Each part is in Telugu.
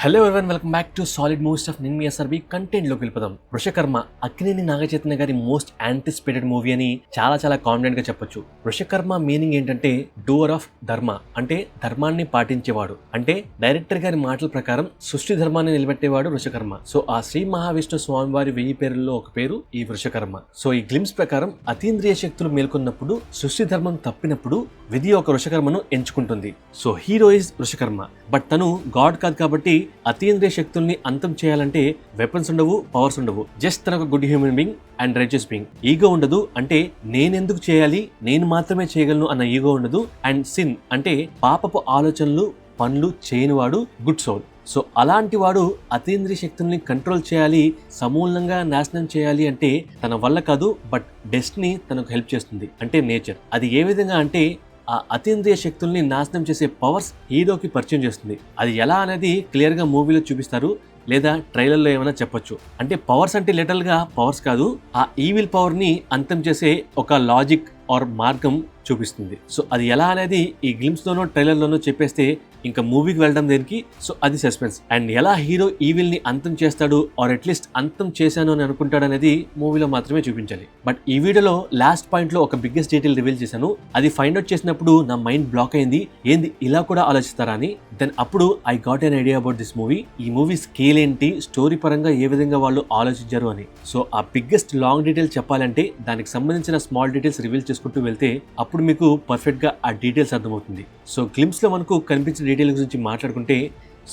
Hello everyone, welcome back to solid movie stuff. నేను మీ ఎస్ఆర్బి. కంటెంట్లోకి వెళ్ళిపోదాం. వృషకర్మ అక్కినేని నాగచైతన్య గారి మోస్ట్ యాంటిసిపేటెడ్ మూవీ అని చాలా కాన్ఫిడెంట్ గా చెప్పొచ్చు. వృషకర్మ మీనింగ్ ఏంటంటే డోర్ ఆఫ్ ధర్మ, అంటే ధర్మాన్ని పాటించేవాడు. అంటే డైరెక్టర్ గారి మాటల ప్రకారం సృష్టి ధర్మాన్ని నిలబెట్టేవాడు వృషకర్మ. సో ఆ శ్రీ మహావిష్ణు స్వామి వారి 1000 పేర్లలో ఒక పేరు ఈ వృషకర్మ. సో ఈ గ్లిమ్స్ ప్రకారం అతీంద్రియ శక్తులు మేల్కొన్నప్పుడు, సృష్టి ధర్మం తప్పినప్పుడు విధి ఒక వృషకర్మను ఎంచుకుంటుంది. So hero is Vrushakarma. But తను గాడ్ కాదు కాబట్టి అతీంద్రియ శక్తుల్ని అంతం చేయాలంటే వెపన్స్ ఉండవు, పవర్స్ ఉండవు. జస్ట్ తన ఒక good human being and righteous being. Ego ఉండదు, అంటే నేనెందుకు చేయాలి, నేను మాత్రమే చేయగలను అన్న ఈగో ఉండదు. అండ్ సిన్ అంటే పాపపు ఆలోచనలు, పనులు చేయనివాడు గుడ్ సోల్. సో అలాంటి వాడు అతీంద్రియ శక్తుల్ని కంట్రోల్ చేయాలి, సమూలంగా నాశనం చేయాలి అంటే తన వల్ల కాదు, బట్ డెస్టినీ తనకు హెల్ప్ చేస్తుంది, అంటే నేచర్. అది ఏ విధంగా అంటే ఆ అతీంద్రియ శక్తుల్ని నాశనం చేసే పవర్స్ హీరోకి పరిచయం చేస్తుంది. అది ఎలా అనేది క్లియర్ గా మూవీలో చూపిస్తారు, లేదా ట్రైలర్లో ఏమైనా చెప్పొచ్చు. అంటే పవర్స్ అంటే లిటరల్ గా పవర్స్ కాదు, ఆ ఈవిల్ పవర్ ని అంతం చేసే ఒక లాజిక్ ఆర్ మార్గం చూపిస్తుంది. సో అది ఎలా అనేది ఈ గ్లిమ్స్ లోనో ట్రైలర్ లోనో చెప్పేస్తే ఇంకా మూవీకి వెళ్ళడం దేనికి. సో అది సస్పెన్స్. అండ్ ఎలా హీరో ఈవిల్ ని అంతం చేస్తాడు, ఆర్ అట్లీస్ట్ అంతం చేశాను అని అనుకుంటాడు అనేది మూవీలో మాత్రమే చూపించాలి. బట్ ఈ వీడియోలో లాస్ట్ పాయింట్ లో ఒక బిగ్గెస్ట్ డీటెయిల్ రివీల్ చేశాను. అది ఫైండ్ అవుట్ చేసినప్పుడు నా మైండ్ బ్లాక్ అయింది, ఏంది ఇలా కూడా ఆలోచిస్తారా అని. దెన్ అప్పుడు I got an idea about this movie. ఈ మూవీ స్కేల్ ఏంటి, స్టోరీ పరంగా ఏ విధంగా వాళ్ళు ఆలోచించారు అని. సో ఆ బిగ్గెస్ట్ లాంగ్ డీటెయిల్ చెప్పాలంటే దానికి సంబంధించిన స్మాల్ డీటెయిల్స్ రివీల్ చేసుకుంటూ వెళ్తే అప్పుడు మీకు పర్ఫెక్ట్ గా ఆ డీటెయిల్స్ అర్థమవుతుంది. సో గ్లిమ్స్ లో మనకు కనిపించిన డీటెయిల్ గురించి మాట్లాడుకుంటే,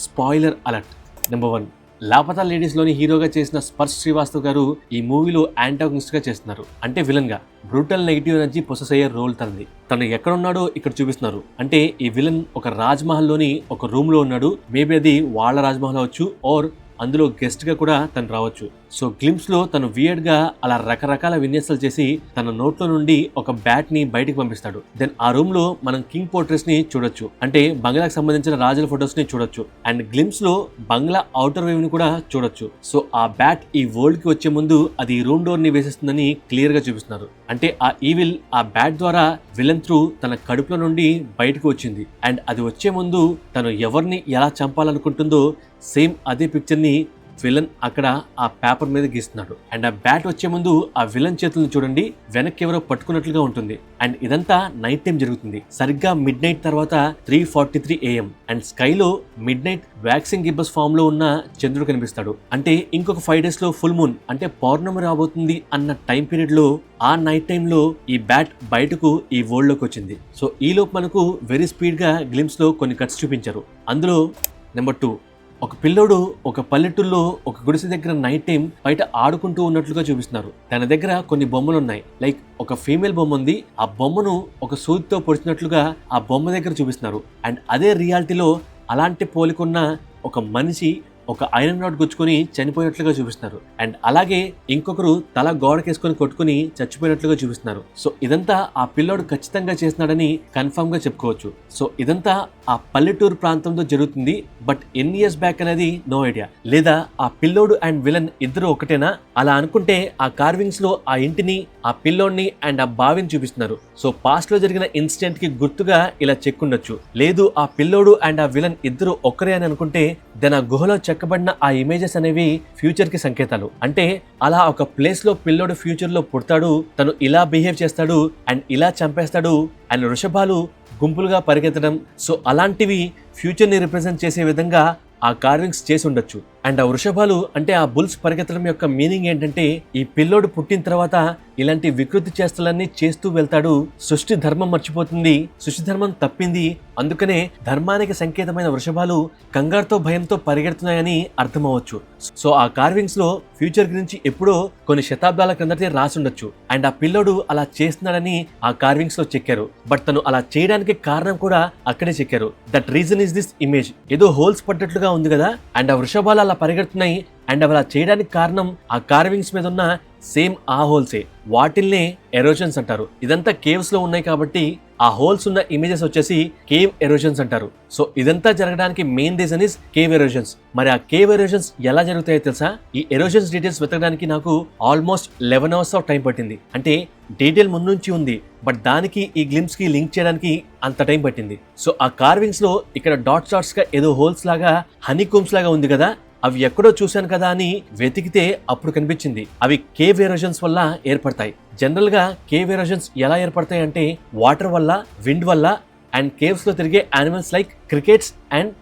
spoiler alert. Number 1, Laapataa ladies లోని హీరోగా చేసిన స్పర్శ్ శ్రీవాస్తవ్ గారు ఈ మూవీలో యాంటాగనిస్ట్ గా చేస్తున్నారు, అంటే విలన్ గా. బ్రూటల్ నెగిటివ్ ఎనర్జీ పొసెస్ అయ్యే రోల్ తనది. తను ఎక్కడున్నాడో ఇక్కడ చూపిస్తున్నారు. అంటే ఈ విలన్ ఒక రాజ్మహల్ లోని ఒక రూమ్ లో ఉన్నాడు. మేబీ అది వాళ్ళ రాజ్మహల్ అవచ్చు, ఆర్ అందులో గెస్ట్ గా కూడా తను రావచ్చు. సో గ్లిమ్స్ లో తను వియర్డ్ గా అలా రకరకాల విన్యాసాలు చేసి తన నోట్లో నుండి ఒక బ్యాట్ ని బయటికి పంపిస్తాడు. దెన్ ఆ రూమ్ లో మనం కింగ్ పోర్ట్రేట్స్ ని చూడొచ్చు, అంటే బంగ్లాకి సంబంధించిన రాజుల ఫొటోస్ ని చూడొచ్చు. అండ్ గ్లిమ్స్ లో బంగ్లా అవుటర్ వేవ్ ని కూడా చూడొచ్చు. సో ఆ బ్యాట్ ఈ వరల్డ్ కి వచ్చే ముందు అది రూమ్ డోర్ ని వేసేస్తుందని క్లియర్ గా చూపిస్తున్నారు. అంటే ఆ ఈవిల్ ఆ బ్యాట్ ద్వారా విలన్ త్రూ తన కడుపులో నుండి బయటకు వచ్చింది. అండ్ అది వచ్చే ముందు తను ఎవరిని ఎలా చంపాలనుకుంటుందో సేమ్ అదే పిక్చర్ ని విలన్ అక్కడ ఆ పేపర్ మీద గీస్తున్నాడు. అండ్ ఆ బ్యాట్ వచ్చే ముందు ఆ విలన్ చేతులను చూడండి, వెనక్కి ఎవరో పట్టుకున్నట్లుగా ఉంటుంది. అండ్ ఇదంతా నైట్ టైం జరుగుతుంది, సరిగ్గా మిడ్ నైట్ తర్వాత 3:43 AM. అండ్ స్కైలో midnight waxing gibbous form లో ఉన్న చంద్రుడు కనిపిస్తాడు. అంటే ఇంకొక 5 days లో ఫుల్ మూన్, అంటే పౌర్ణమి రాబోతుంది అన్న టైం పీరియడ్ లో ఆ నైట్ టైం లో ఈ బ్యాట్ బయటకు ఈ వరల్డ్ లోకి వచ్చింది. సో ఈ లోపు మనకు వెరీ స్పీడ్ గా గ్లిమ్స్ లో కొన్ని కట్స్ చూపించారు. అందులో నెంబర్ 2, ఒక పిల్లోడు ఒక పల్లెటూరులో ఒక గుడిసె దగ్గర నైట్ టైం బయట ఆడుకుంటూ ఉన్నట్లుగా చూపిస్తున్నారు. తన దగ్గర కొన్ని బొమ్మలు ఉన్నాయి, లైక్ ఒక ఫీమేల్ బొమ్మ ఉంది. ఆ బొమ్మను ఒక సూదితో పొడిచినట్లుగా ఆ బొమ్మ దగ్గర చూపిస్తున్నారు. అండ్ అదే రియాలిటీలో అలాంటి పోలికున్న ఒక మనిషి ఒక ఐరన్ రాడ్ గుచ్చుకొని చనిపోయినట్లుగా చూపిస్తున్నారు. అండ్ అలాగే ఇంకొకరు తల గోడకేసుకొని కొట్టుకుని చచ్చిపోయినట్లుగా చూపిస్తున్నారు. సో ఇదంతా ఆ పిల్లోడు ఖచ్చితంగా చేస్తున్నాడని కన్ఫర్మ్ గా చెప్పుకోవచ్చు. సో ఇదంతా ఆ పల్లెటూరు ప్రాంతంలో జరుగుతుంది. బట్ ఎన్ని ఇయర్స్ బ్యాక్ అనేది నో ఐడియా. లేదా ఆ పిల్లోడు అండ్ విలన్ ఇద్దరు ఒకటేనా? అలా అనుకుంటే ఆ కార్వింగ్స్ లో ఆ ఇంటిని, ఆ పిల్లోడిని అండ్ ఆ బావిని చూపిస్తున్నారు. సో పాస్ట్ లో జరిగిన ఇన్సిడెంట్ కి గుర్తుగా ఇలా చెక్ ఉండొచ్చు. లేదు ఆ పిల్లోడు అండ్ ఆ విలన్ ఇద్దరు ఒక్కరే అని అనుకుంటే దెన్ ఆ గుహలో చెక్కబడిన ఆ ఇమేజెస్ అనేవి ఫ్యూచర్ కి సంకేతాలు. అంటే అలా ఒక ప్లేస్ లో పిల్లోడు ఫ్యూచర్ లో పుడతాడు, తను ఇలా బిహేవ్ చేస్తాడు అండ్ ఇలా చంపేస్తాడు. అండ్ వృషభాలు గుంపులుగా పరిగెత్తడం, సో అలాంటివి ఫ్యూచర్ ని రిప్రజెంట్ చేసే విధంగా ఆ కార్వింగ్స్ చేసి ఉండొచ్చు. అండ్ ఆ వృషభాలు అంటే ఆ బుల్స్ పరిగెత్తడం యొక్క మీనింగ్ ఏంటంటే ఈ పిల్లోడు పుట్టిన తర్వాత ఇలాంటి వికృతి చేష్టలన్నీ చేస్తూ వెళ్తాడు. సృష్టి ధర్మం మర్చిపోతుంది, సృష్టి ధర్మం తప్పింది, అందుకనే ధర్మానికి సంకేతమైన వృషభాలు కంగారుతో భయంతో పరిగెడుతున్నాయని అర్థమవచ్చు. సో ఆ కార్వింగ్స్ లో ఫ్యూచర్ గురించి ఎప్పుడో కొన్ని శతాబ్దాల క్రిందటే రాసి ఉండొచ్చు. అండ్ ఆ పిల్లోడు అలా చేస్తున్నాడని ఆ కార్వింగ్స్ లో చెక్కారు. బట్ తను అలా చేయడానికి కారణం కూడా అక్కడే చెక్కారు. That reason is this image. ఏదో హోల్స్ పడ్డట్లుగా ఉంది కదా. అండ్ ఆ వృషభాలు అలా అలా పరిగెడుతున్నాయి. అండ్ అవి అలా చేయడానికి కారణం ఆ కార్వింగ్స్ మీద ఉన్న సేమ్ ఆ హోల్సే, వాటిల్నే ఎరోజన్స్ అంటారు. ఇదంతా కేవ్స్ లో ఉన్నాయి కాబట్టి ఆ హోల్స్ ఉన్న ఇమేజెస్ వచ్చేసి కేవ్ ఎరోజన్స్ అంటారు. సో ఇదంతా జరగడానికి main reason is cave erosions. మరి ఆ కేవ్ ఎరోజన్స్ ఎలా జరుగుతాయో తెలుసా? ఈ ఎరోజన్స్ డీటెయిల్స్ వెతకడానికి నాకు ఆల్మోస్ట్ 11 hours ఆఫ్ టైం పట్టింది. అంటే డీటెయిల్ ముందు నుంచి ఉంది, బట్ దానికి ఈ గ్లిమ్స్ కి లింక్ చేయడానికి అంత టైం పట్టింది. సో ఆ కార్వింగ్స్ లో ఇక్కడ డాట్స్ గా ఏదో హోల్స్ లాగా హనీకోమ్స్ లాగా ఉంది కదా, అవి ఎక్కడో చూశాను కదా అని వెతికితే అప్పుడు కనిపించింది అవి కేవ్ ఎరోజన్స్ వల్ల ఏర్పడతాయి. జనరల్ గా కేవ్ ఎరోజన్స్ ఎలా ఏర్పడతాయి అంటే వాటర్ వల్ల, విండ్ వల్ల అండ్ కేవ్స్ లో తిరిగే animals like crickets and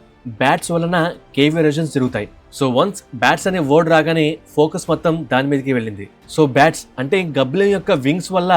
bats వలన కేవ్ ఎరోజన్స్ జరుగుతాయి. సో వన్స్ బ్యాట్స్ అనే వర్డ్ రాగానే ఫోకస్ మొత్తం దాని మీదకి వెళ్ళింది. సో బ్యాట్స్ అంటే గబ్బిలం యొక్క వింగ్స్ వల్ల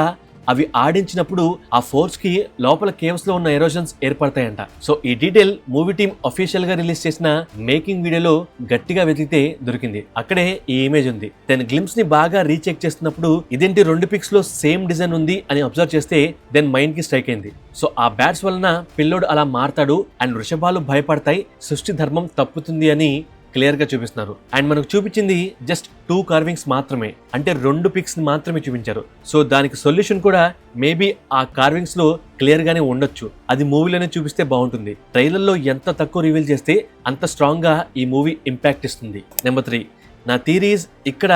అవి ఆడించినప్పుడు ఆ ఫోర్స్ కి లోపల కేవ్స్ లో ఉన్న ఎరోజన్స్ ఏర్పడతాయంట. సో ఈ డీటెయిల్ మూవీ టీమ్ అఫీషియల్ గా రిలీజ్ చేసిన మేకింగ్ వీడియోలో గట్టిగా వెతికితే దొరికింది. అక్కడే ఈ ఇమేజ్ ఉంది. దెన్ గ్లిమ్స్ ని బాగా రీచెక్ చేస్తున్నప్పుడు ఇదేంటి 2 పిక్స్ లో సేమ్ డిజైన్ ఉంది అని అబ్జర్వ్ చేస్తే దెన్ మైండ్ కి స్ట్రైక్ అయింది. సో ఆ బ్యాట్స్ వలన పిల్లోడు అలా మారతాడు అండ్ వృషభాలు భయపడతాయి, సృష్టి ధర్మం తప్పుతుంది అని క్లియర్ గా చూపిస్తున్నారు. అండ్ మనకు చూపించింది జస్ట్ 2 కార్వింగ్స్ మాత్రమే, అంటే 2 పిక్స్ మాత్రమే చూపించారు. సో దానికి సొల్యూషన్ కూడా మేబీ ఆ కార్వింగ్స్ లో క్లియర్ గానే ఉండొచ్చు. అది మూవీలోనే చూపిస్తే బాగుంటుంది. ట్రైలర్ లో ఎంత తక్కువ రివీల్ చేస్తే అంత స్ట్రాంగ్ గా ఈ మూవీ ఇంపాక్ట్ ఇస్తుంది. నెంబర్ 3, నా థీరీస్ ఇక్కడ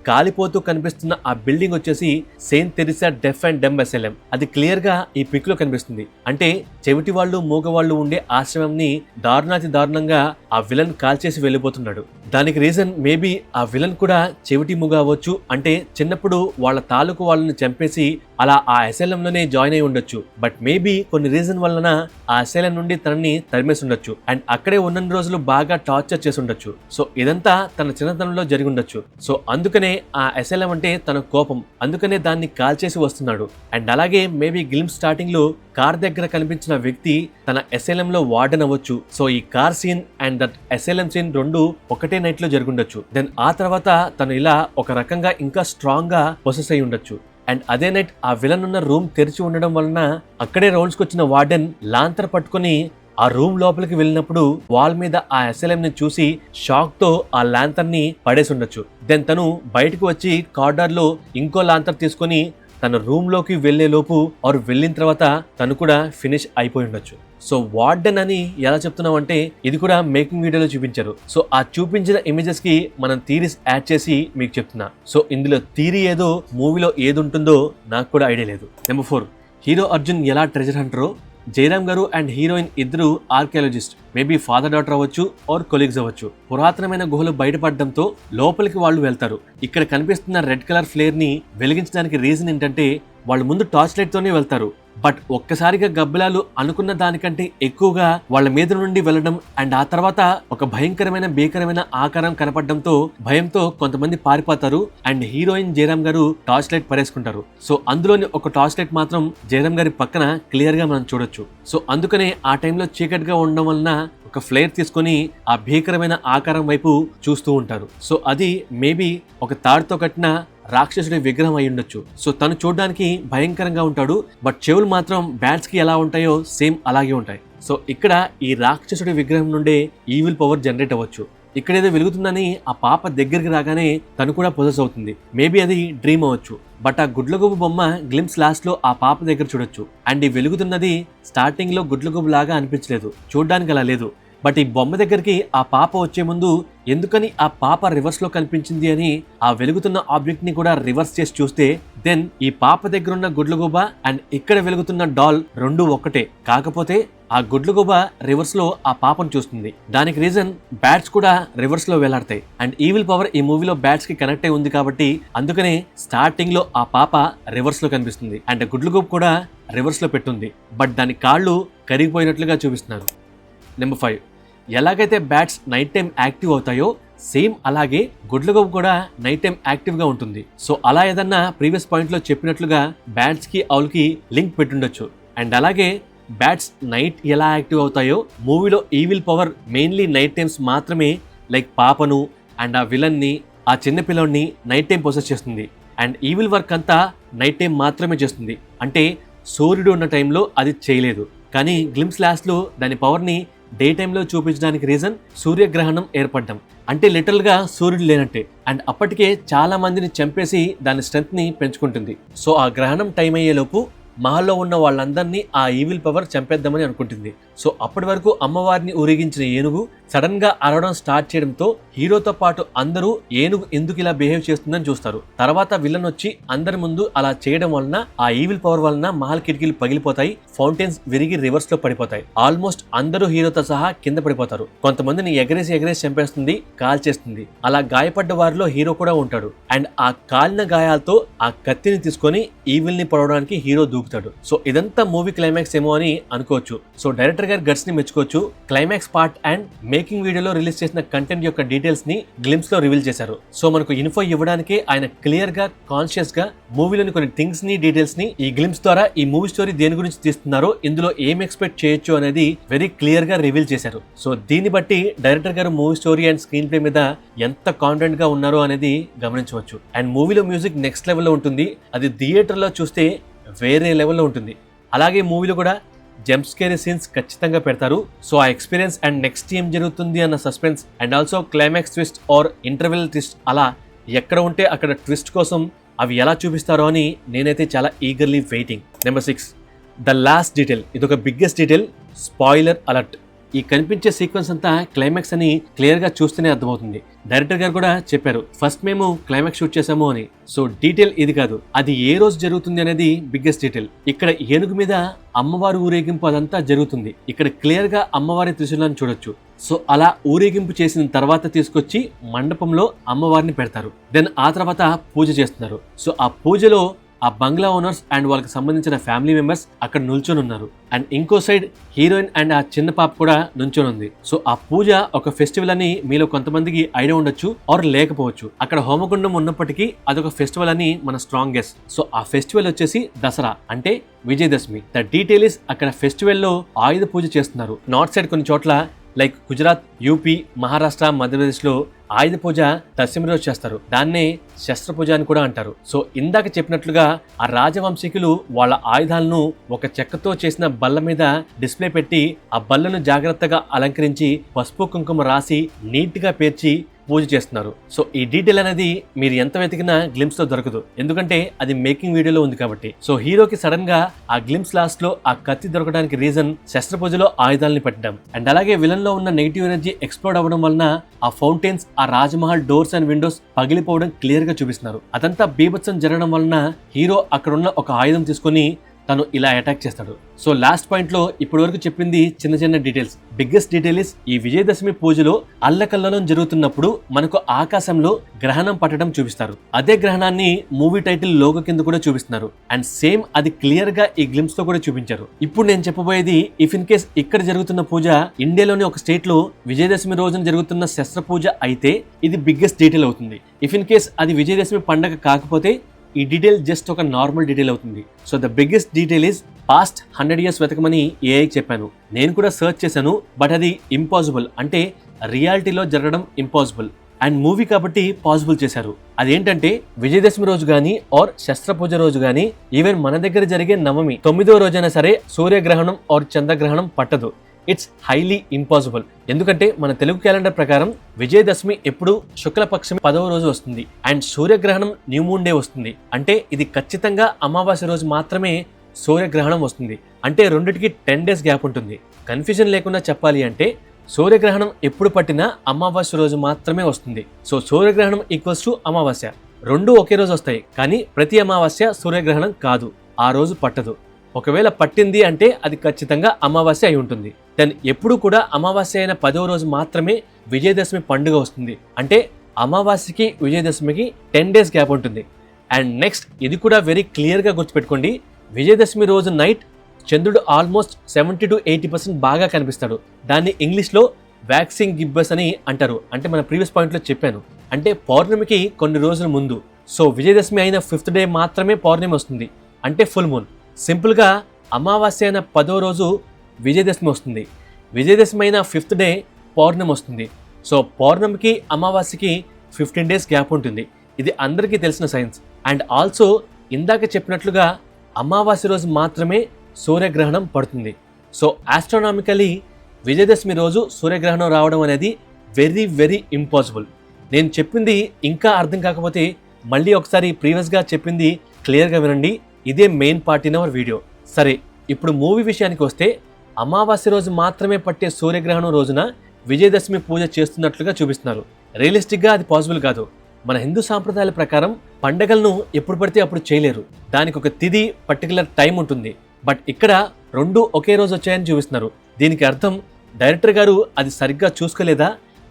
కాలిపోతూ కనిపిస్తున్న ఆ బిల్డింగ్ వచ్చేసి Saint Teresa deaf and డెమ్ asylum. అది క్లియర్ గా ఈ పిక్ లో కనిపిస్తుంది. అంటే చెవిటి వాళ్ళు, మూగవాళ్ళు ఉండే ఆశ్రమంని దారుణాతి దారుణంగా ఆ విలన్ కాల్చేసి వెళ్ళిపోతున్నాడు. దానికి రీజన్ మేబీ ఆ విలన్ కూడా చెవిటి మూగ అవ్వచ్చు. అంటే చిన్నప్పుడు వాళ్ళ తాలూకు వాళ్ళని చంపేసి అలా ఆ అసైలంలోనే జాయిన్ అయి ఉండొచ్చు. బట్ మేబీ కొన్ని రీజన్ వలన ఆ అసైలం నుండి తనని తరిమేసి ఉండొచ్చు అండ్ అక్కడే ఉన్న రోజులు బాగా టార్చర్ చేసి ఉండొచ్చు. సో ఇదంతా తన చిన్నతనంలో జరిగి ఉండొచ్చు. సో అందుకనే ఆ అసైలం అంటే తన కోపం, అందుకనే దాన్ని కాల్చేసి వస్తున్నాడు. అండ్ అలాగే మేబీ గ్లిమ్స్ స్టార్టింగ్ లో కార్ దగ్గర కనిపించిన వ్యక్తి తన అసైలం లో వార్డెన్ అవ్వచ్చు. సో ఈ car scene and that asylum scene రెండు ఒకటే నైట్ లో జరుగుండొచ్చు. దెన్ ఆ తర్వాత తను ఇలా ఒక రకంగా ఇంకా స్ట్రాంగ్ గా పొసెస్ అయి ఉండొచ్చు. అండ్ అదే నైట్ ఆ విలన్ ఉన్న రూమ్ తెరిచి ఉండడం వలన అక్కడే రౌండ్స్ కి వచ్చిన వార్డెన్ లాంతర్ పట్టుకుని ఆ రూమ్ లోపలికి వెళ్ళినప్పుడు వాల్ మీద ఆ అసైలం ని చూసి షాక్ తో ఆ లాంతర్ ని పడేసి ఉండొచ్చు. దెన్ తను బయటకు వచ్చి కార్డర్ లో ఇంకో లాంతర్ తీసుకొని తన రూమ్ లోకి వెళ్లే లోపు ఆర్ వెళ్ళిన తర్వాత తను కూడా ఫినిష్ అయిపోయి ఉండొచ్చు. సో వార్డెన్ అని ఎలా చెప్తున్నాం అంటే ఇది కూడా మేకింగ్ వీడియోలో చూపించారు. సో ఆ చూపించిన ఇమేజెస్ కి మనం థీరీస్ యాడ్ చేసి మీకు చెప్తున్నా. సో ఇందులో థీరీ ఏదో మూవీలో ఏది ఉంటుందో నాకు కూడా ఐడియా లేదు. నెంబర్ 4, హీరో అర్జున్ ఎలా ట్రెజర్ హంటరో జయరామ్ గారు అండ్ హీరోయిన్ ఇద్దరు ఆర్కియాలజిస్ట్, మేబీ ఫాదర్ డాటర్ అవ్వచ్చు ఆర్ కొలీగ్స్ అవ్వచ్చు. పురాతనమైన గుహలు బయటపడడంతో లోపలికి వాళ్ళు వెళ్తారు. ఇక్కడ కనిపిస్తున్న రెడ్ కలర్ ఫ్లేర్ ని వెలిగించడానికి రీజన్ ఏంటంటే వాళ్ళు ముందు టార్చ్ లైట్ తోనే వెళ్తారు. బట్ ఒక్కసారిగా గబ్బిలాలు అనుకున్న దానికంటే ఎక్కువగా వాళ్ళ మీద నుండి వెళ్ళడం అండ్ ఆ తర్వాత ఒక భీకరమైన ఆకారం కనపడడంతో భయంతో కొంతమంది పారిపోతారు అండ్ హీరోయిన్ జయరామ్ గారు టార్చ్ లైట్ పరేసుకుంటారు. సో అందులోని ఒక టార్చ్ లైట్ మాత్రం జయరామ్ గారి పక్కన క్లియర్ గా మనం చూడొచ్చు. సో అందుకనే ఆ టైంలో చీకటిగా ఉండడం వలన ఒక ఫ్లేర్ తీసుకొని ఆ భీకరమైన ఆకారం వైపు చూస్తూ ఉంటారు. సో అది మేబీ ఒక తాడుతో కట్టిన రాక్షసుడి విగ్రహం అయి ఉండొచ్చు. సో తను చూడడానికి భయంకరంగా ఉంటాడు, బట్ చెవులు మాత్రం బ్యాట్స్ కి ఎలా ఉంటాయో సేమ్ అలాగే ఉంటాయి. సో ఇక్కడ ఈ రాక్షసుడి విగ్రహం నుండే ఈవిల్ పవర్ జనరేట్ అవ్వచ్చు. ఇక్కడేదో వెలుగుతుందని ఆ పాప దగ్గరికి రాగానే తను కూడా పొజెస్ అవుతుంది. మేబీ అది డ్రీమ్ అవ్వచ్చు. బట్ ఆ గుడ్లగూబు బొమ్మ గ్లిమ్స్ లాస్ట్ లో ఆ పాప దగ్గర చూడొచ్చు. అండ్ ఈ వెలుగుతున్నది స్టార్టింగ్ లో గుడ్లగూబు లాగా అనిపించలేదు, చూడడానికి అలా లేదు. బట్ ఈ బొమ్మ దగ్గరికి ఆ పాప వచ్చే ముందు ఎందుకని ఆ పాప రివర్స్ లో కనిపించింది అని ఆ వెలుగుతున్న ఆబ్జెక్ట్ ని కూడా రివర్స్ చేసి చూస్తే దెన్ ఈ పాప దగ్గర ఉన్న గుడ్లగూబ అండ్ ఇక్కడ వెలుగుతున్న డాల్ రెండు ఒక్కటే. కాకపోతే ఆ గుడ్లగూబ రివర్స్ లో ఆ పాపను చూస్తుంది. దానికి రీజన్ బ్యాట్స్ కూడా రివర్స్ లో వేలాడతాయి అండ్ ఈవిల్ పవర్ ఈ మూవీలో బ్యాట్స్ కి కనెక్ట్ అయి ఉంది కాబట్టి అందుకనే స్టార్టింగ్ లో ఆ పాప రివర్స్ లో కనిపిస్తుంది అండ్ గుడ్లగూబ కూడా రివర్స్ లో పెట్టుంది. బట్ దాని కాళ్ళు కరిగిపోయినట్లుగా చూపిస్తున్నారు. నెంబర్ 5, ఎలాగైతే బ్యాట్స్ నైట్ టైం యాక్టివ్ అవుతాయో సేమ్ అలాగే గుడ్లగూబ కూడా నైట్ టైం యాక్టివ్ గా ఉంటుంది. సో అలా ఏదన్నా ప్రీవియస్ పాయింట్ లో చెప్పినట్లుగా బ్యాట్స్ కి అవుల్కి లింక్ పెట్టుండొచ్చు. అండ్ అలాగే బ్యాట్స్ నైట్ ఎలా యాక్టివ్ అవుతాయో మూవీలో evil power mainly night times మాత్రమే, లైక్ పాపను అండ్ ఆ విలన్ ని ఆ చిన్న పిల్లోడిని నైట్ టైం పొసెస్ చేస్తుంది. అండ్ ఈవిల్ వర్క్ అంతా నైట్ టైం మాత్రమే చేస్తుంది. అంటే సూర్యుడు ఉన్న టైంలో అది చేయలేదు. కానీ గ్లిమ్స్ లాస్ట్ లో దాని పవర్ ని డే టైంలో చూపించడానికి రీజన్ సూర్యగ్రహణం ఏర్పడడం. అంటే లిటరల్ గా సూర్యుడు లేనట్టే. అండ్ అప్పటికే చాలా మందిని చంపేసి దాని స్ట్రెంత్ ని పెంచుకుంటుంది. సో ఆ గ్రహణం టైం అయ్యేలోపు మహల్లో ఉన్న వాళ్ళందరినీ ఆ ఈవిల్ పవర్ చంపేద్దామని అనుకుంటుంది. సో అప్పటి వరకు అమ్మవారిని ఊరేగించిన ఏనుగు సడన్ గా అరవడం స్టార్ట్ చేయడంతో హీరోతో పాటు అందరూ ఏనుగు ఎందుకు ఇలా బిహేవ్ చేస్తుందని చూస్తారు. తర్వాత విలన్ వచ్చి అందరి ముందు అలా చేయడం వలన ఆ ఈవిల్ పవర్ వలన మహల్ కిటికీలు పగిలిపోతాయి, ఫౌంటైన్స్ విరిగి రివర్స్ లో పడిపోతాయి. ఆల్మోస్ట్ అందరూ హీరోతో సహా కింద పడిపోతారు. కొంతమందిని ఎగరేసి చంపేస్తుంది, కాల్చేస్తుంది. అలా గాయపడ్డ వారిలో హీరో కూడా ఉంటాడు. అండ్ ఆ కాలిన గాయాలతో ఆ కత్తిని తీసుకొని ఈవిల్ ని పొడవడానికి హీరో దూకుతాడు. సో ఇదంతా మూవీ క్లైమాక్స్ ఏమో అని అనుకోవచ్చు. సో డైరెక్టర్ గారి గట్స్ ని మెచ్చుకోవచ్చు. క్లైమాక్స్ పార్ట్ అండ్ మేకింగ్ వీడియోలో రిలీజ్ చేసిన కంటెంట్ యొక్క డీటెయిల్స్ ని గ్లిమ్స్ లో రివీల్ చేశారు. సో మనకు ఇన్ఫో ఇవ్వడానికి ఆయన క్లియర్ గా, కాన్షియస్ గా మూవీలోని కొన్ని థింగ్స్ ని, డీటెయిల్స్ ని ఈ గ్లిమ్స్ ద్వారా ఈ మూవీ స్టోరీ దేని గురించి తీస్తున్నారో, ఇందులో ఏం ఎక్స్పెక్ట్ చేయొచ్చు అనేది వెరీ క్లియర్ గా రివీల్ చేశారు. సో దీన్ని బట్టి డైరెక్టర్ గారు movie story and screen play మీద ఎంత కాన్ఫిడెంట్ గా ఉన్నారో అనేది గమనించవచ్చు. అండ్ మూవీలో మ్యూజిక్ నెక్స్ట్ లెవెల్లో ఉంటుంది. అది థియేటర్ లో చూస్తే వేరే లెవెల్లో ఉంటుంది. అలాగే మూవీలో కూడా జంప్ స్కేరీ సీన్స్ ఖచ్చితంగా పెడతారు. సో ఆ ఎక్స్పీరియన్స్ అండ్ నెక్స్ట్ ఏం జరుగుతుంది అన్న suspense and also climax twist or interval twist, అలా ఎక్కడ ఉంటే అక్కడ ట్విస్ట్ కోసం అవి ఎలా చూపిస్తారో అని నేనైతే చాలా eagerly waiting. Number 6, the last detail. ఇదొక బిగ్గెస్ట్ డీటెయిల్, స్పాయిలర్ అలర్ట్. ఈ కనిపించే సీక్వెన్స్ అంతా క్లైమాక్స్ అని క్లియర్ గా చూస్తేనే అర్థమవుతుంది. డైరెక్టర్ గారు కూడా చెప్పారు, ఫస్ట్ మేము క్లైమాక్స్ షూట్ చేసాము అని. సో డీటెయిల్ ఇది కాదు, అది ఏ రోజు జరుగుతుంది అనేది బిగ్గెస్ట్ డీటెయిల్. ఇక్కడ ఏనుగు మీద అమ్మవారి ఊరేగింపు అదంతా జరుగుతుంది. ఇక్కడ క్లియర్ గా అమ్మవారి త్రిశూలాన్ని చూడొచ్చు. సో అలా ఊరేగింపు చేసిన తర్వాత తీసుకొచ్చి మండపంలో అమ్మవారిని పెడతారు. దెన్ ఆ తర్వాత పూజ చేస్తున్నారు. సో ఆ పూజలో ఆ బంగ్లా ఓనర్స్ అండ్ వాళ్ళకి సంబంధించిన ఫ్యామిలీ మెంబర్స్ అక్కడ నిల్చొని ఉన్నారు. అండ్ ఇంకో సైడ్ హీరోయిన్ అండ్ ఆ చిన్న పాప కూడా నిల్చొని ఉంది. సో ఆ పూజ ఒక ఫెస్టివల్ అని మీలో కొంతమందికి ఐడియా ఉండొచ్చు ఆర్ లేకపోవచ్చు. అక్కడ హోమగుండం ఉన్నప్పటికీ అదొక ఫెస్టివల్ అని మన స్ట్రాంగ్ గెస్. సో ఆ ఫెస్టివల్ వచ్చేసి దసరా, అంటే విజయదశమి. ద డీటెయిల్ ఇస్ అక్కడ ఫెస్టివల్ లో ఆయుధ పూజ చేస్తున్నారు. నార్త్ సైడ్ కొన్ని చోట్ల లైక్ గుజరాత్, యూపీ, మహారాష్ట్ర, మధ్యప్రదేశ్ లో ఆయుధ పూజ దశమి రోజు చేస్తారు. దాన్నే శస్త్ర పూజ అని కూడా అంటారు. సో ఇందాక చెప్పినట్లుగా ఆ రాజవంశీకులు వాళ్ళ ఆయుధాలను ఒక చెక్కతో చేసిన బల్ల మీద డిస్ప్లే పెట్టి ఆ బల్లను జాగ్రత్తగా అలంకరించి పసుపు కుంకుమ రాసి నీట్ గా పేర్చి పూజ చేస్తున్నారు. సో ఈ డీటెయిల్ అనేది మీరు ఎంత వెతికినా గ్లిమ్స్ లో దొరకదు, ఎందుకంటే అది మేకింగ్ వీడియోలో ఉంది కాబట్టి. సో హీరోకి సడన్ గా ఆ గ్లిమ్స్ లాస్ట్ లో ఆ కత్తి దొరకడానికి రీజన్ శస్త్ర పూజలో ఆయుధాలని పెట్టడం. అండ్ అలాగే విలన్ లో ఉన్న నెగిటివ్ ఎనర్జీ ఎక్స్ప్లోడ్ అవ్వడం వలన ఆ ఫౌంటైన్స్, ఆ రాజ్మహల్ డోర్స్ అండ్ విండోస్ పగిలిపోవడం క్లియర్ గా చూపిస్తున్నారు. అదంతా బీభత్సం జరగడం వలన హీరో అక్కడున్న ఒక ఆయుధం తీసుకొని తను ఇలా అటాక్ చేస్తాడు. సో లాస్ట్ పాయింట్ లో ఇప్పటి వరకు చెప్పింది చిన్న చిన్న డీటెయిల్స్. బిగ్గెస్ట్ డీటెయిల్ ఇస్ ఈ విజయదశమి పూజలో అల్లకల్లోలం జరుగుతున్నప్పుడు మనకు ఆకాశంలో గ్రహణం పట్టడం చూపిస్తారు. అదే గ్రహణాన్ని మూవీ టైటిల్ లోగో కింద కూడా చూపిస్తున్నారు. అండ్ సేమ్ అది క్లియర్ గా ఈ గ్లిమ్స్ లో కూడా చూపించారు. ఇప్పుడు నేను చెప్పబోయేది, ఇఫ్ ఇన్ కేస్ ఇక్కడ జరుగుతున్న పూజ ఇండియాలోని ఒక స్టేట్ లో విజయదశమి రోజున జరుగుతున్న శస్త్ర పూజ అయితే ఇది బిగ్గెస్ట్ డీటెయిల్ అవుతుంది. ఇఫ్ ఇన్ కేస్ అది విజయదశమి పండగ కాకపోతే ఈ డీటెయిల్ జస్ట్ ఒక నార్మల్ డీటెయిల్ అవుతుంది. So the biggest detail is past 100 years వెతకమని ఏఐకి చెప్పాను. నేను కూడా సర్చ్ చేశాను, బట్ అది ఇంపాసిబుల్, అంటే రియాలిటీలో జరగడం ఇంపాసిబుల్. అండ్ మూవీ కాబట్టి పాసిబుల్ చేశారు. అదేంటంటే విజయదశమి రోజు గానీ ఆర్ శస్త్ర పూజ రోజు గానీ, ఈవెన్ మన దగ్గర జరిగే నవమి 9వ రోజైనా సరే సూర్యగ్రహణం ఆర్ చంద్రగ్రహణం పట్టదు. It's highly impossible. ఎందుకంటే మన తెలుగు క్యాలెండర్ ప్రకారం విజయదశమి ఎప్పుడు శుక్లపక్షమి 10వ రోజు వస్తుంది అండ్ సూర్యగ్రహణం న్యూ మూన్ డే వస్తుంది. అంటే ఇది ఖచ్చితంగా అమావాస్య రోజు మాత్రమే సూర్యగ్రహణం వస్తుంది. అంటే రెండిటికి 10 days గ్యాప్ ఉంటుంది. కన్ఫ్యూజన్ లేకుండా చెప్పాలి అంటే సూర్యగ్రహణం ఎప్పుడు పట్టినా అమావాస్య రోజు మాత్రమే వస్తుంది. సో సూర్యగ్రహణం ఈక్వల్స్ టు అమావాస్య, రెండు ఒకే రోజు వస్తాయి. కానీ ప్రతి అమావాస్య సూర్యగ్రహణం కాదు, ఆ రోజు పట్టదు. ఒకవేళ పట్టింది అంటే అది ఖచ్చితంగా అమావాస్య అయి ఉంటుంది. దెన్ ఎప్పుడు కూడా అమావాస్య అయిన 10వ రోజు మాత్రమే విజయదశమి పండుగ వస్తుంది. అంటే అమావాస్యకి విజయదశమికి 10 days గ్యాప్ ఉంటుంది. అండ్ నెక్స్ట్ ఇది కూడా వెరీ క్లియర్గా గుర్తుపెట్టుకోండి, విజయదశమి రోజు నైట్ చంద్రుడు ఆల్మోస్ట్ 70 to 80% బాగా కనిపిస్తాడు. దాన్ని ఇంగ్లీష్లో వ్యాక్సింగ్ గిబ్బస్ అని అంటారు. అంటే మన ప్రీవియస్ పాయింట్లో చెప్పాను, అంటే పౌర్ణమికి కొన్ని రోజుల ముందు. సో విజయదశమి అయిన 5th day మాత్రమే పౌర్ణమి వస్తుంది, అంటే ఫుల్ మూన్. సింపుల్గా అమావాస్య అయిన 10వ రోజు విజయదశమి వస్తుంది, విజయదశమి అయిన 5th day పౌర్ణమి వస్తుంది. సో పౌర్ణమికి అమావాస్యకి 15 days గ్యాప్ ఉంటుంది. ఇది అందరికీ తెలిసిన సైన్స్. అండ్ ఆల్సో ఇందాక చెప్పినట్లుగా అమావాస్య రోజు మాత్రమే సూర్యగ్రహణం పడుతుంది. సో ఆస్ట్రానామికలీ విజయదశమి రోజు సూర్యగ్రహణం రావడం అనేది వెరీ వెరీ ఇంపాసిబుల్. నేను చెప్పింది ఇంకా అర్థం కాకపోతే మళ్ళీ ఒకసారి ప్రీవియస్గా చెప్పింది క్లియర్గా వినండి. ఇదే main part in our video. సరే, ఇప్పుడు మూవీ విషయానికి వస్తే అమావాస్య రోజు మాత్రమే పట్టే సూర్యగ్రహణం రోజున విజయదశమి పూజ చేస్తున్నట్లుగా చూపిస్తున్నారు. రియలిస్టిక్గా అది పాసిబుల్ కాదు. మన హిందూ సాంప్రదాయాల ప్రకారం పండగలను ఎప్పుడు పడితే అప్పుడు చేయలేరు. దానికి ఒక తిథి, పర్టికులర్ టైం ఉంటుంది. బట్ ఇక్కడ రెండు ఒకే రోజు వచ్చాయని చూపిస్తున్నారు. దీనికి అర్థం డైరెక్టర్ గారు అది సరిగ్గా చూసుకోలేదా,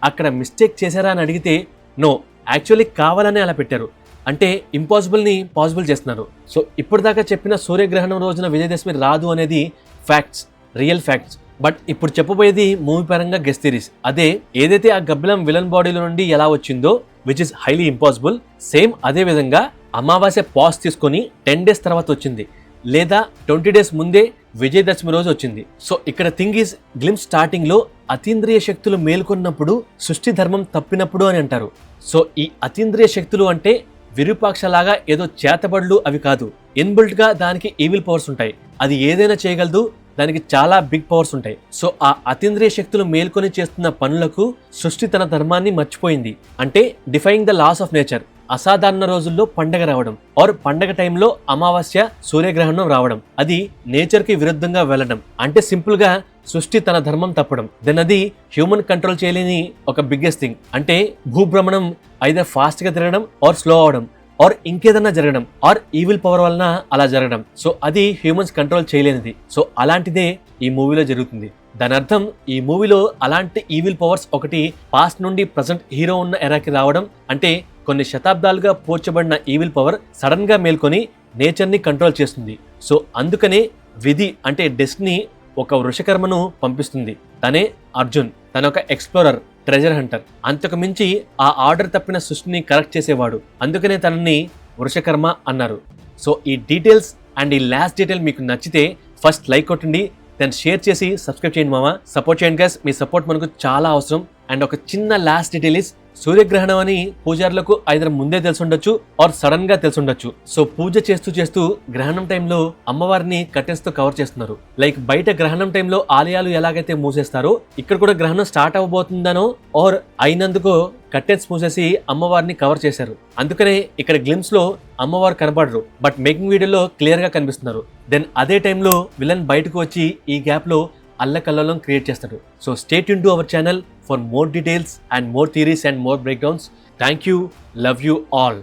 అక్కడ మిస్టేక్ చేశారా అని అడిగితే నో, యాక్చువల్లీ కావాలనే అలా పెట్టారు. అంటే ఇంపాసిబుల్ని పాసిబుల్ చేస్తున్నారు. సో ఇప్పటిదాకా చెప్పిన సూర్యగ్రహణం రోజున విజయదశమి రాదు అనేది ఫ్యాక్ట్స్, రియల్ ఫ్యాక్ట్స్. బట్ ఇప్పుడు చెప్పబోయేది మూవీ పరంగా గెస్ థియరీస్. అదే ఏదైతే ఆ గబ్బిలం విలన్ బాడీలో నుండి ఎలా వచ్చిందో, which is highly impossible, same అదే విధంగా అమావాస్య పాజ్ తీసుకొని 10 days తర్వాత వచ్చింది, లేదా 20 days ముందే విజయదశమి రోజు వచ్చింది. సో ఇక్కడ థింగ్ ఈజ్, గ్లిమ్స్ స్టార్టింగ్ లో అతీంద్రియ శక్తులు మేల్కొన్నప్పుడు సృష్టి ధర్మం తప్పినప్పుడు అని అంటారు. సో ఈ అతీంద్రియ శక్తులు అంటే విరూపాక్షలాగా ఏదో చేతబడులు అవి కాదు. ఇన్బిల్ట్ గా దానికి ఈవిల్ పవర్స్ ఉంటాయి. అది ఏదైనా చేయగలదు, దానికి చాలా బిగ్ పవర్స్ ఉంటాయి. సో ఆ అతీంద్రియ శక్తులు మేల్కొని చేస్తున్న పనులకు సృష్టి తన ధర్మాన్ని మర్చిపోయింది. అంటే defying the laws of nature. అసాధారణ రోజుల్లో పండగ రావడం, ఆర్ పండగ టైంలో అమావాస్య సూర్యగ్రహణం రావడం, అది నేచర్ కి విరుద్ధంగా వెళ్ళడం. అంటే సింపుల్ గా సృష్టి తన ధర్మం తప్పడం. దెన్ అది హ్యూమన్ కంట్రోల్ చేయలేని ఒక బిగ్గెస్ట్ థింగ్. అంటే భూభ్రమణం ఐదర్ ఫాస్ట్ గా తిరగడం, ఆర్ స్లో అవడం, ఆర్ ఇంకేదన్నా జరగడం, ఆర్ ఈవిల్ పవర్ వలన అలా జరగడం. సో అది హ్యూమన్స్ కంట్రోల్ చేయలేనిది. సో అలాంటిదే ఈ మూవీలో జరుగుతుంది. దాని అర్థం ఈ మూవీలో అలాంటి ఈవిల్ పవర్స్ ఒకటి పాస్ట్ నుండి ప్రజెంట్ హీరో ఉన్న ఎరాకి రావడం. అంటే కొన్ని శతాబ్దాలుగా పోర్చబడిన ఈవిల్ పవర్ సడన్ గా మేల్కొని నేచర్ ని కంట్రోల్ చేస్తుంది. సో అందుకనే విధి అంటే డెస్టినీ ఒక వృషకర్మను పంపిస్తుంది. తనే అర్జున్. తన ఒక ఎక్స్ప్లోరర్, ట్రెజర్ హంటర్. అంతకు మించి ఆ ఆర్డర్ తప్పిన సృష్టిని కరెక్ట్ చేసేవాడు. అందుకనే తనని వృషకర్మ అన్నారు. సో ఈ డీటెయిల్స్ అండ్ ఈ లాస్ట్ డీటెయిల్ మీకు నచ్చితే ఫస్ట్ లైక్ కొట్టండి, దెన్ షేర్ చేసి సబ్స్క్రైబ్ చేయండి మామ. సపోర్ట్ చేయండి గైస్. మీ సపోర్ట్ మనకు చాలా అవసరం. అండ్ ఒక చిన్న లాస్ట్ డీటెయిల్ ఇస్, సూర్యగ్రహణం అని పూజారులకు ఐదర్ ముందే తెలుసుండొచ్చు ఆర్ సడన్ గా తెలుసుండొచ్చు. సో పూజ చేస్తూ గ్రహణం టైంలో అమ్మవారిని కర్టెన్స్ తో కవర్ చేస్తున్నారు. లైక్ బయట గ్రహణం టైంలో ఆలయాలు ఎలాగైతే మూసేస్తారో, ఇక్కడ కూడా గ్రహణం స్టార్ట్ అవబోతుందనో ఆర్ అయినందుకో కర్టెన్స్ మూసేసి అమ్మవారిని కవర్ చేశారు. అందుకనే ఇక్కడ గ్లిమ్స్ లో అమ్మవారు కనబడరు, బట్ మేకింగ్ వీడియోలో క్లియర్ గా కనిపిస్తున్నారు. దెన్ అదే టైంలో విలన్ బయటకు వచ్చి ఈ గ్యాప్ లో అల్లకల్లోలం క్రియేట్ చేస్తాడు. So stay tune to our channel for more details and more theories and more breakdowns. Thank you. Love you all.